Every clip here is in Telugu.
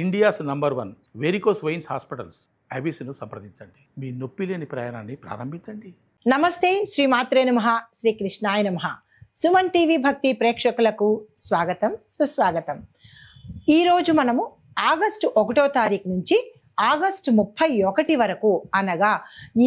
India's number 1 varicose veins hospitals ఐబీసీను సంప్రదించండి. మీ నొప్పి లేని ప్రయాణాన్ని ప్రారంభించండి. నమస్తే, శ్రీ మాత్రే నమః, శ్రీ కృష్ణాయ నమః. సుమన్ టీవీ భక్తి ప్రేక్షకులకు స్వాగతం, సుస్వాగతం. ఈరోజు మనము ఆగస్టు 1వ తారీఖు నుంచి ఆగస్టు 31 వరకు అనగా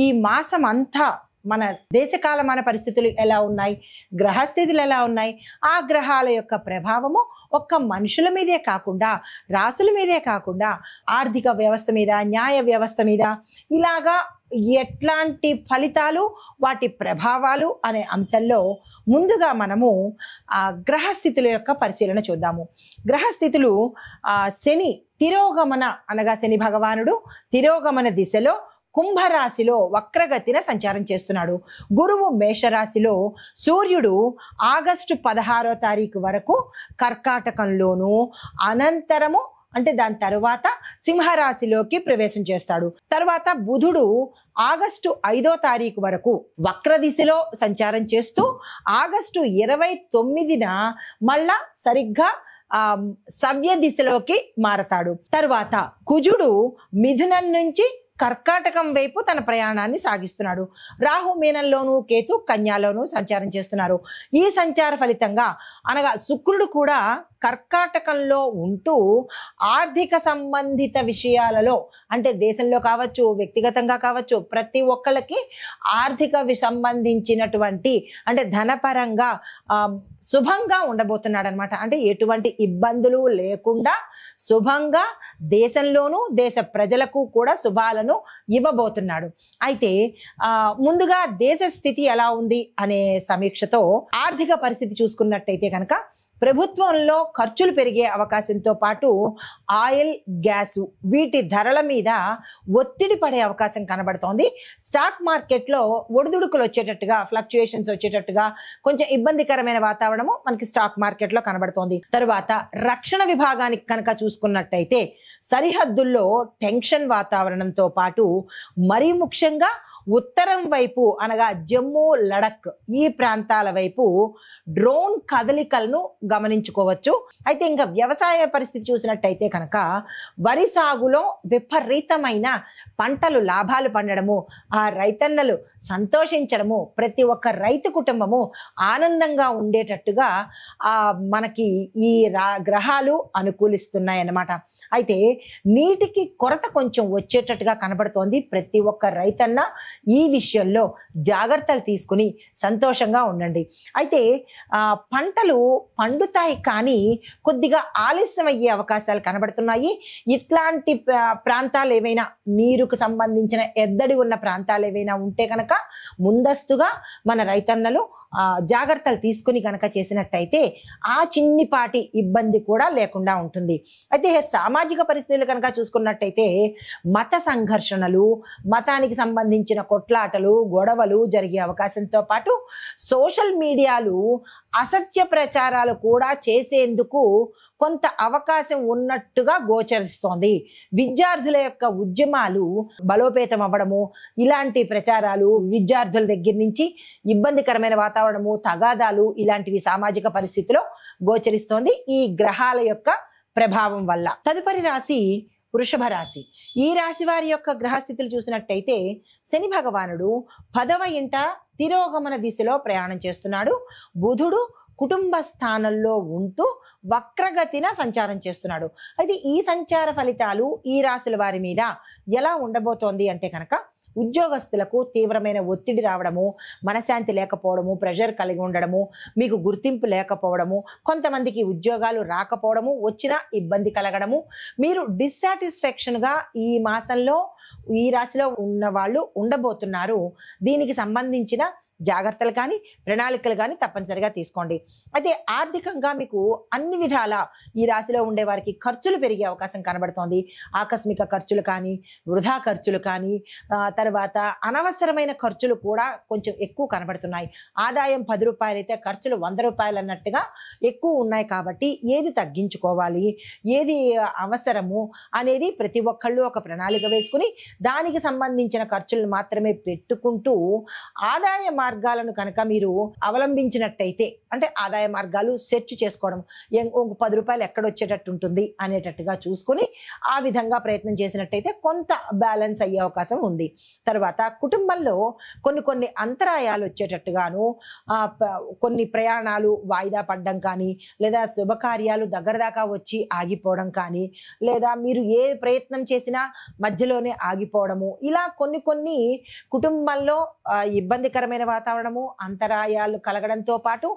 ఈ మాసం అంతా మన దేశకాలమాన పరిస్థితులు ఎలా ఉన్నాయి, గ్రహస్థితులు ఎలా ఉన్నాయి, ఆ గ్రహాల యొక్క ప్రభావము ఒక్క మనుషుల మీదే కాకుండా, రాసుల మీదే కాకుండా, ఆర్థిక వ్యవస్థ మీద, న్యాయ వ్యవస్థ మీద, ఇలాగా ఎట్లాంటి ఫలితాలు, వాటి ప్రభావాలు అనే అంశంలో ముందుగా మనము గ్రహస్థితుల యొక్క పరిశీలన చూద్దాము. గ్రహస్థితులు శని తిరోగమన అనగా శని భగవానుడు తిరోగమన దిశలో కుంభరాశిలో వక్రగతిన సంచారం చేస్తున్నాడు. గురువు మేషరాశిలో, సూర్యుడు ఆగస్టు 16వ తారీఖు వరకు కర్కాటకంలోను, అనంతరము అంటే దాని తరువాత సింహరాశిలోకి ప్రవేశం చేస్తాడు. తర్వాత బుధుడు ఆగస్టు 5వ తారీఖు వరకు వక్ర దిశలో సంచారం చేస్తూ ఆగస్టు 29న మళ్ళా సరిగ్గా సవ్య దిశలోకి మారతాడు. తర్వాత కుజుడు మిథునం నుంచి కర్కాటకం వైపు తన ప్రయాణాన్ని సాగిస్తున్నాడు. రాహు మీనంలోను, కేతు కన్యాలోను సంచారం చేస్తున్నారు. ఈ సంచార ఫలితంగా అనగా శుక్రుడు కూడా కర్కాటకంలో ఉంటూ ఆర్థిక సంబంధిత విషయాలలో, అంటే దేశంలో కావచ్చు, వ్యక్తిగతంగా కావచ్చు, ప్రతి ఒక్కళ్ళకి ఆర్థిక సంబంధించినటువంటి అంటే ధనపరంగా శుభంగా ఉండబోతున్నాడు అనమాట. అంటే ఎటువంటి ఇబ్బందులు లేకుండా శుభంగా దేశంలోనూ దేశ ప్రజలకు కూడా శుభాలను ఇవ్వబోతున్నాడు. అయితే ముందుగా దేశ స్థితి ఎలా ఉంది అనే సమీక్షతో ఆర్థిక పరిస్థితి చూసుకున్నట్టయితే కనుక ప్రభుత్వంలో ఖర్చులు పెరిగే అవకాశంతో పాటు ఆయిల్, గ్యాసు వీటి ధరల మీద ఒత్తిడి పడే అవకాశం కనబడుతోంది. స్టాక్ మార్కెట్లో ఒడిదుడుకులు వచ్చేటట్టుగా, ఫ్లక్చుయేషన్స్ వచ్చేటట్టుగా కొంచెం ఇబ్బందికరమైన వాతావరణము మనకి స్టాక్ మార్కెట్లో కనబడుతోంది. తరువాత రక్షణ విభాగానికి కనుక చూసుకున్నట్టయితే సరిహద్దుల్లో టెన్షన్ వాతావరణంతో పాటు మరీ ముఖ్యంగా ఉత్తరం వైపు అనగా జమ్మూ, లడక్ ఈ ప్రాంతాల వైపు డ్రోన్ కదలికలను గమనించుకోవచ్చు. అయితే ఇంకా వ్యవసాయ పరిస్థితి చూసినట్టయితే కనుక వరి సాగులో విపరీతమైన పంటలు లాభాలు పండడము, ఆ రైతన్నలు సంతోషించడము, ప్రతి ఒక్క రైతు కుటుంబము ఆనందంగా ఉండేటట్టుగా మనకి ఈ గ్రహాలు అనుకూలిస్తున్నాయి అన్నమాట. అయితే నీటికి కొరత కొంచెం వచ్చేటట్టుగా కనబడుతోంది. ప్రతి ఒక్క రైతన్న ఈ విషయంలో జాగ్రత్తలు తీసుకుని సంతోషంగా ఉండండి. అయితే పంటలు పండుతాయి కానీ కొద్దిగా ఆలస్యం అయ్యే అవకాశాలు కనబడుతున్నాయి. ఇట్లాంటి ప్రాంతాలు ఏవైనా, నీరుకు సంబంధించిన ఎద్దడి ఉన్న ప్రాంతాలు ఏవైనా ఉంటే కనుక ముందస్తుగా మన రైతన్నలు జాగ్రత్తలు తీసుకుని కనుక చేసినట్టయితే ఆ చిన్నిపాటి ఇబ్బంది కూడా లేకుండా ఉంటుంది. అయితే సామాజిక పరిస్థితులు కనుక చూసుకున్నట్టయితే మత సంఘర్షణలు, మతానికి సంబంధించిన కొట్లాటలు, గొడవలు జరిగే అవకాశంతో పాటు సోషల్ మీడియాలు అసత్య ప్రచారాలు కూడా చేసేందుకు కొంత అవకాశం ఉన్నట్టుగా గోచరిస్తోంది. విద్యార్థుల యొక్క ఉద్యమాలు బలోపేతం అవ్వడము, ఇలాంటి ప్రచారాలు విద్యార్థుల దగ్గర నుంచి ఇబ్బందికరమైన వాతావరణము, తగాదాలు ఇలాంటివి సామాజిక పరిస్థితిలో గోచరిస్తోంది ఈ గ్రహాల యొక్క ప్రభావం వల్ల. తదుపరి రాశి వృషభ రాశి. ఈ రాశి వారి యొక్క గ్రహస్థితులు చూసినట్టయితే శని భగవానుడు 10వ ఇంట తిరోగమన దిశలో ప్రయాణం చేస్తున్నాడు. బుధుడు కుటుంబ స్థానంలో ఉంటూ వక్రగతిన సంచారం చేస్తున్నాడు. అయితే ఈ సంచార ఫలితాలు ఈ రాశుల వారి మీద ఎలా ఉండబోతోంది అంటే కనుక ఉద్యోగస్తులకు తీవ్రమైన ఒత్తిడి రావడము, మనశాంతి లేకపోవడము, ప్రెషర్ కలిగి ఉండడము, మీకు గుర్తింపు లేకపోవడము, కొంతమందికి ఉద్యోగాలు రాకపోవడము, వచ్చినా ఇబ్బంది కలగడము, మీరు డిస్సాటిస్ఫాక్షన్గా ఈ మాసంలో ఈ రాశిలో ఉన్న వాళ్ళు ఉండబోతున్నారు. దీనికి సంబంధించిన జాగ్రత్తలు కానీ ప్రణాళికలు కానీ తప్పనిసరిగా తీసుకోండి. అయితే ఆర్థికంగా మీకు అన్ని విధాల ఈ రాశిలో ఉండే వారికి ఖర్చులు పెరిగే అవకాశం కనబడుతోంది. ఆకస్మిక ఖర్చులు కానీ, వృధా ఖర్చులు కానీ, తర్వాత అనవసరమైన ఖర్చులు కూడా కొంచెం ఎక్కువ కనబడుతున్నాయి. ఆదాయం 10 రూపాయలు అయితే ఖర్చులు 100 రూపాయలు అన్నట్టుగా ఎక్కువ ఉన్నాయి. కాబట్టి ఏది తగ్గించుకోవాలి, ఏది అవసరము అనేది ప్రతి ఒక్కళ్ళు ఒక ప్రణాళిక వేసుకుని దానికి సంబంధించిన ఖర్చులను మాత్రమే పెట్టుకుంటూ ఆదాయ మార్గాలను కనుక మీరు అవలంబించినట్టయితే, అంటే ఆదాయ మార్గాలు సెర్చ్ చేసుకోవడం, ఒక 10 రూపాయలు ఎక్కడ వచ్చేటట్టు ఉంటుంది అనేటట్టుగా చూసుకుని ఆ విధంగా ప్రయత్నం చేసినట్టయితే కొంత బ్యాలెన్స్ అయ్యే అవకాశం ఉంది. తర్వాత కుటుంబంలో కొన్ని అంతరాయాలు వచ్చేటట్టుగాను, కొన్ని ప్రయాణాలు వాయిదా పడడం కానీ, లేదా శుభకార్యాలు దగ్గర దాకా వచ్చి ఆగిపోవడం కానీ, లేదా మీరు ఏ ప్రయత్నం చేసినా మధ్యలోనే ఆగిపోవడము, ఇలా కొన్ని కుటుంబంలో ఇబ్బందికరమైన వాతావరణము, అంతరాయాలు కలగడంతో పాటు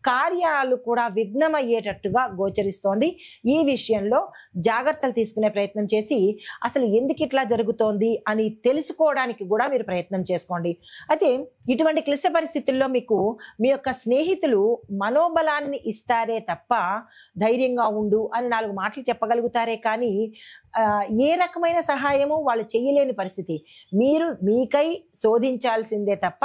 కార్యాలు కూడా విఘ్నమయ్యేటట్టుగా గోచరిస్తోంది. ఈ విషయంలో జాగ్రత్తలు తీసుకునే ప్రయత్నం చేసి అసలు ఎందుకు ఇట్లా జరుగుతోంది అని తెలుసుకోవడానికి కూడా మీరు ప్రయత్నం చేసుకోండి. అయితే ఇటువంటి క్లిష్ట పరిస్థితుల్లో మీకు మీ యొక్క స్నేహితులు మనోబలాన్ని ఇస్తారే తప్ప ధైర్యంగా ఉండు అని 4 మాటలు చెప్పగలుగుతారే కానీ ఏ రకమైన సహాయము వాళ్ళు చేయలేని పరిస్థితి. మీరు మీకై శోధించాల్సిందే తప్ప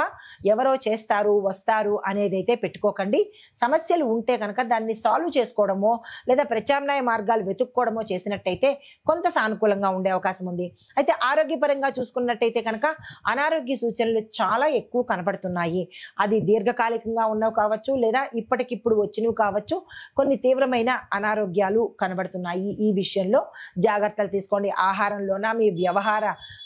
ఎవరో చేస్తారు వస్తారు అనేదైతే పెట్టుకోకండి. సమస్యలు ఉంటే కనుక దాన్ని సాల్వ్ చేసుకోవడమో లేదా ప్రత్యామ్నాయ మార్గాలు వెతుక్కోవడమో చేసినట్టయితే కొంత సానుకూలంగా ఉండే అవకాశం ఉంది. అయితే ఆరోగ్యపరంగా చూసుకున్నట్టయితే కనుక అనారోగ్య సూచనలు చాలా ఎక్కువ కనపడుతున్నాయి. అది దీర్ఘకాలికంగా ఉన్నవి కావచ్చు, లేదా ఇప్పటికిప్పుడు వచ్చినవి కావచ్చు. కొన్ని తీవ్రమైన అనారోగ్యాలు కనబడుతున్నాయి. ఈ విషయంలో జాగ్రత్తలు తీసుకోండి. ఆహారంలోన, మీ వ్యవహార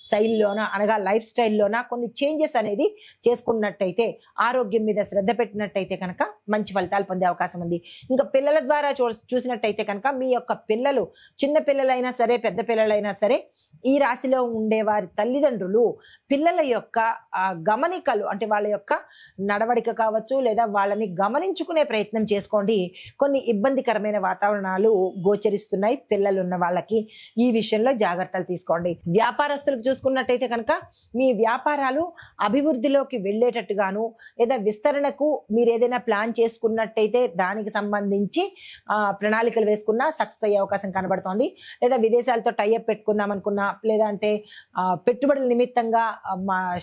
శైలిలోన, అనగా లైఫ్ స్టైల్లోన కొన్ని చేంజెస్ అనేది చేసుకున్నట్టయితే, ఆరోగ్యం మీద శ్రద్ధ పెట్టినట్టయితే కనుక మంచి ఫలితాలు పొందే అవకాశం ఉంది. ఇంకా పిల్లల ద్వారా చూసినట్టయితే కనుక మీ యొక్క పిల్లలు, చిన్న పిల్లలైనా సరే పెద్ద పిల్లలైనా సరే, ఈ రాశిలో ఉండే వారి తల్లిదండ్రులు పిల్లల యొక్క గమనికలు, అంటే వాళ్ళ యొక్క నడవడిక కావచ్చు, లేదా వాళ్ళని గమనించుకునే ప్రయత్నం చేసుకోండి. కొన్ని ఇబ్బందికరమైన వాతావరణాలు గోచరిస్తున్నాయి పిల్లలు ఉన్న వాళ్ళకి. ఈ విషయంలో జాగ్రత్తలు తీసుకోండి. వ్యాపారస్తులకు చూసుకున్నట్టయితే కనుక మీ వ్యాపారాలు అభివృద్ధిలోకి వెళ్ళేటట్టుగాను, లేదా విస్తరణకు మీరు ఏదైనా ప్లాన్ చేసుకున్నట్టయితే దానికి సంబంధించి ప్రణాళికలు వేసుకున్నా సక్సెస్ అయ్యే అవకాశం కనబడుతోంది. లేదా విదేశాలతో టైఅప్ పెట్టుకుందాం అనుకున్నా, లేదా అంటే పెట్టుబడుల నిమిత్తంగా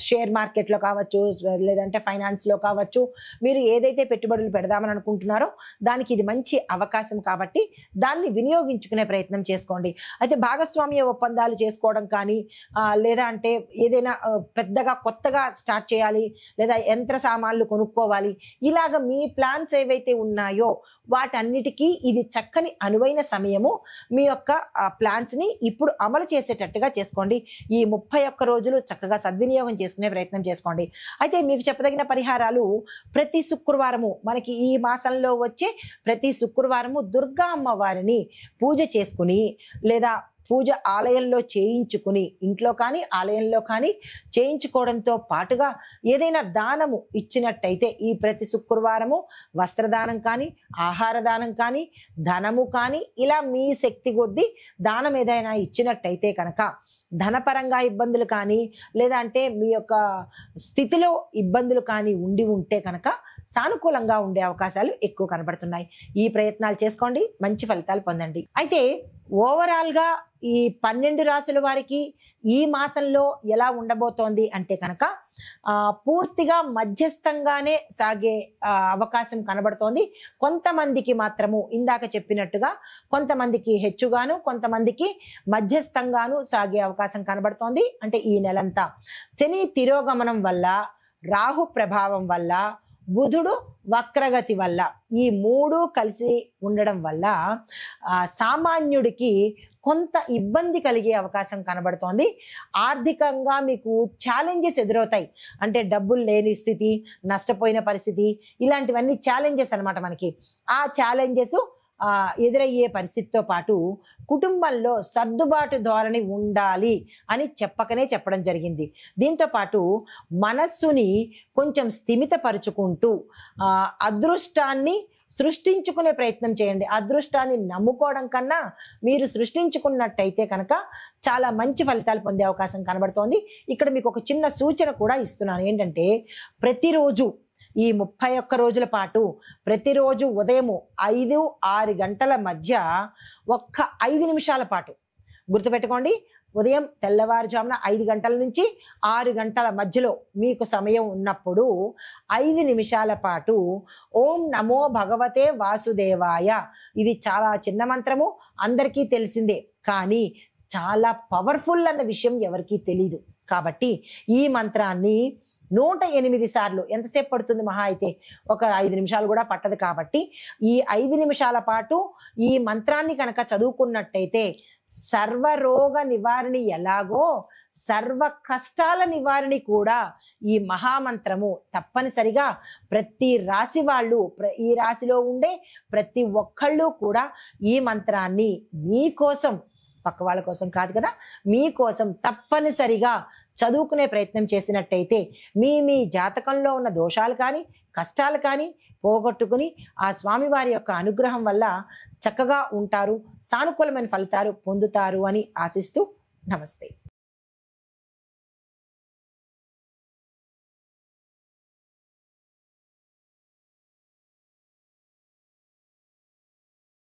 షేర్ మార్కెట్లో కావచ్చు, లేదంటే ఫైనాన్స్లో కావచ్చు, మీరు ఏదైతే పెట్టుబడులు పెడదామని అనుకుంటున్నారో దానికి ఇది మంచి అవకాశం కాబట్టి దాన్ని వినియోగించుకునే ప్రయత్నం చేసుకోండి. అయితే భాగస్వామ్య ఒప్పందాలు చేసుకోవడం కానీ, లేదా అంటే ఏదైనా పెద్దగా కొత్తగా స్టార్ట్ చేయాలి, లేదా యంత్ర సామాన్లు కొనుక్కోవాలి, ఇలాగ మీ ప్లాన్స్ ఏవైతే ఉన్నాయో వాటన్నిటికీ ఇది చక్కని అనువైన సమయము. మీ యొక్క ప్లాన్స్ ని ఇప్పుడు అమలు చేసేటట్టుగా చేసుకోండి. ఈ 31 రోజులు చక్కగా సద్వినియోగం చేసుకునే ప్రయత్నం చేసుకోండి. అయితే మీకు చెప్పదగిన పరిహారాలు, ప్రతి శుక్రవారము, మనకి ఈ మాసంలో వచ్చే ప్రతి శుక్రవారము దుర్గా అమ్మవారిని పూజ చేసుకుని, లేదా పూజ ఆలయంలో చేయించుకుని, ఇంట్లో కానీ ఆలయంలో కానీ చేయించుకోవడంతో పాటుగా ఏదైనా దానము ఇచ్చినట్టయితే, ఈ ప్రతి శుక్రవారము వస్త్రదానం కానీ, ఆహార దానం కానీ, ధనము కానీ, ఇలా మీ శక్తి కొద్దీ దానం ఏదైనా ఇచ్చినట్టయితే కనుక ధనపరంగా ఇబ్బందులు కానీ, లేదా అంటే మీ యొక్క స్థితిలో ఇబ్బందులు కానీ ఉంటే కనుక సానుకూలంగా ఉండే అవకాశాలు ఎక్కువ కనబడుతున్నాయి. ఈ ప్రయత్నాలు చేసుకోండి, మంచి ఫలితాలు పొందండి. అయితే ఓవరాల్గా ఈ 12 రాశుల వారికి ఈ మాసంలో ఎలా ఉండబోతోంది అంటే కనుక పూర్తిగా మధ్యస్థంగానే సాగే అవకాశం కనబడుతోంది. కొంతమందికి మాత్రము ఇందాక చెప్పినట్టుగా కొంతమందికి హెచ్చుగాను, కొంతమందికి మధ్యస్థంగాను సాగే అవకాశం కనబడుతోంది. అంటే ఈ నెలంతా శని తిరోగమనం వల్ల, రాహు ప్రభావం వల్ల, బుధుడు వక్రగతి వల్ల, ఈ 3 కలిసి ఉండడం వల్ల సామాన్యుడికి కొంత ఇబ్బంది కలిగే అవకాశం కనబడుతోంది. ఆర్థికంగా మీకు ఛాలెంజెస్ ఎదురవుతాయి. అంటే డబ్బులు లేని స్థితి, నష్టపోయిన పరిస్థితి, ఇలాంటివన్నీ ఛాలెంజెస్ అన్నమాట. మనకి ఆ ఛాలెంజెస్ ఎదురయ్యే పరిస్థితితో పాటు కుటుంబంలో సర్దుబాటు ధోరణి ఉండాలి అని చెప్పడం జరిగింది. దీంతో పాటు మనస్సుని కొంచెం స్థిమితపరుచుకుంటూ అదృష్టాన్ని సృష్టించుకునే ప్రయత్నం చేయండి. అదృష్టాన్ని నమ్ముకోవడం కన్నా మీరు సృష్టించుకున్నట్టయితే కనుక చాలా మంచి ఫలితాలు పొందే అవకాశం కనబడుతోంది. ఇక్కడ మీకు ఒక చిన్న సూచన కూడా ఇస్తున్నాను. ఏంటంటే ప్రతిరోజు ఈ 31 రోజుల పాటు ప్రతిరోజు ఉదయం 5-6 గంటల మధ్య ఒక్క 5 నిమిషాల పాటు గుర్తుపెట్టుకోండి. ఉదయం తెల్లవారుజామున 5 గంటల నుంచి 6 గంటల మధ్యలో మీకు సమయం ఉన్నప్పుడు 5 నిమిషాల పాటు ఓం నమో భగవతే వాసుదేవాయ, ఇది చాలా చిన్న మంత్రము, అందరికీ తెలిసిందే, కానీ చాలా పవర్ఫుల్ అన్న విషయం ఎవరికీ తెలీదు. కాబట్టి ఈ మంత్రాన్ని 108 సార్లు, ఎంతసేపు పడుతుంది మహా అయితే ఒక 5 నిమిషాలు కూడా పట్టదు. కాబట్టి ఈ 5 నిమిషాల పాటు ఈ మంత్రాన్ని కనుక చదువుకున్నట్టయితే సర్వరోగ నివారణి ఎలాగో సర్వ కష్టాల నివారణి కూడా ఈ మహామంత్రము తప్పనిసరిగా ప్రతి రాశి వాళ్ళు, ఈ రాశిలో ఉండే ప్రతి ఒక్కళ్ళు కూడా ఈ మంత్రాన్ని మీకోసం, పక్క వాళ్ళ కోసం కాదు కదా, మీకోసం తప్పనిసరిగా చదువుకునే ప్రయత్నం చేసినట్టయితే మీ జాతకంలో ఉన్న దోషాలు కానీ కష్టాలు కానీ పోగొట్టుకుని ఆ స్వామివారి యొక్క అనుగ్రహం వల్ల చక్కగా ఉంటారు, సానుకూలమైన ఫలితాలు పొందుతారు అని ఆశిస్తూ నమస్తే.